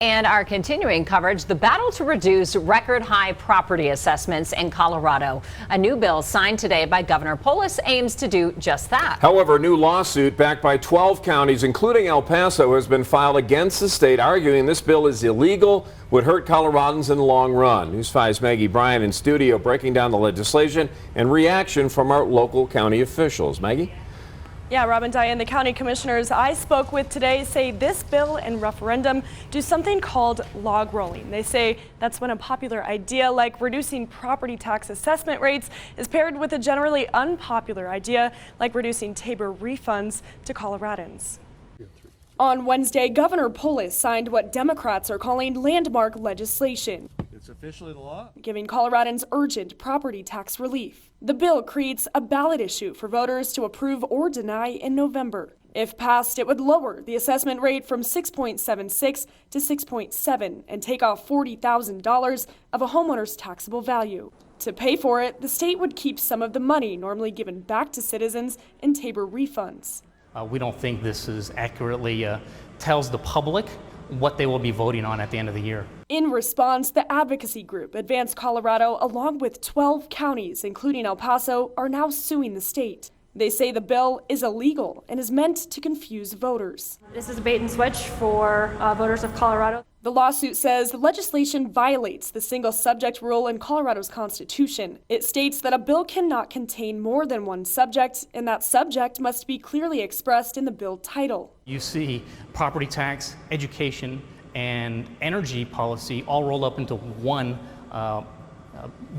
And our continuing coverage, the battle to reduce record high property assessments in Colorado. A new bill signed today by Governor Polis aims to do just that. However, a new lawsuit backed by 12 counties, including El Paso, has been filed against the state, arguing this bill is illegal, would hurt Coloradans in the long run. News 5's Maggie Bryan in studio breaking down the legislation and reaction from our local county officials. Maggie? Yeah, Rob and Diane, the county commissioners I spoke with today say this bill and referendum do something called log rolling. They say that's when a popular idea like reducing property tax assessment rates is paired with a generally unpopular idea like reducing Tabor refunds to Coloradans. On Wednesday, Governor Polis signed what Democrats are calling landmark legislation. It's officially the law, giving Coloradans urgent property tax relief. The bill creates a ballot issue for voters to approve or deny in November. If passed, it would lower the assessment rate from 6.76 to 6.7 and take off $40,000 of a homeowner's taxable value. To pay for it, the state would keep some of the money normally given back to citizens in Tabor refunds. We don't think this is accurately tells the public what they will be voting on at the end of the year. In response, the advocacy group Advance Colorado, along with 12 counties, including El Paso, are now suing the state. They say the bill is illegal and is meant to confuse voters. This is a bait and switch for voters of Colorado. The lawsuit says the legislation violates the single subject rule in Colorado's constitution. It states that a bill cannot contain more than one subject, and that subject must be clearly expressed in the bill title. You see property tax, education, and energy policy all rolled up into one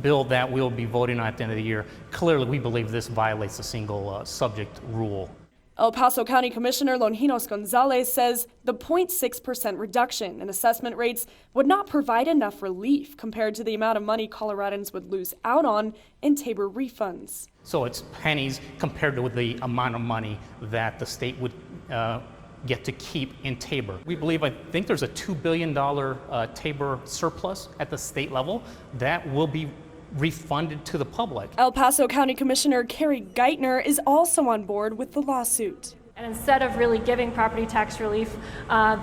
bill that we'll be voting on at the end of the year. Clearly, we believe this violates the single subject rule. El Paso County Commissioner Longinos Gonzalez says the 0.6% reduction in assessment rates would not provide enough relief compared to the amount of money Coloradans would lose out on in Tabor refunds. So it's pennies compared to the amount of money that the state would get to keep in Tabor. I think there's a $2 billion Tabor surplus at the state level that will be refunded to the public. El Paso County Commissioner Carrie Geithner is also on board with the lawsuit. And instead of really giving property tax relief,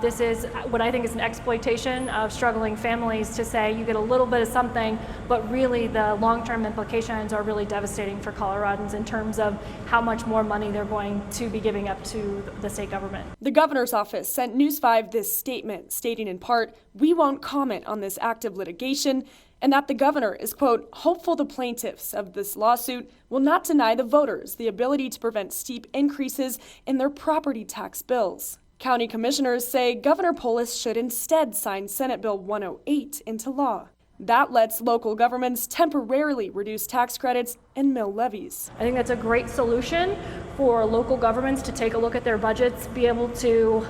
this is what I think is an exploitation of struggling families to say you get a little bit of something, but really the long-term implications are really devastating for Coloradans in terms of how much more money they're going to be giving up to the state government. The governor's office sent News 5 this statement, stating in part, "We won't comment on this active litigation," and that the governor is, quote, hopeful the plaintiffs of this lawsuit will not deny the voters the ability to prevent steep increases in their property tax bills. County commissioners say Governor Polis should instead sign Senate Bill 108 into law. That lets local governments temporarily reduce tax credits and mill levies. I think that's a great solution for local governments to take a look at their budgets, be able to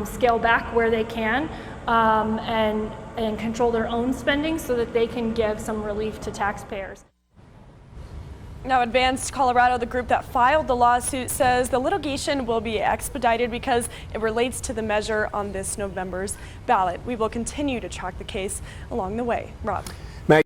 scale back where they can, and control their own spending so that they can give some relief to taxpayers. Now, Advanced Colorado, the group that filed the lawsuit, says the litigation will be expedited because it relates to the measure on this November's ballot. We will continue to track the case along the way. Rob.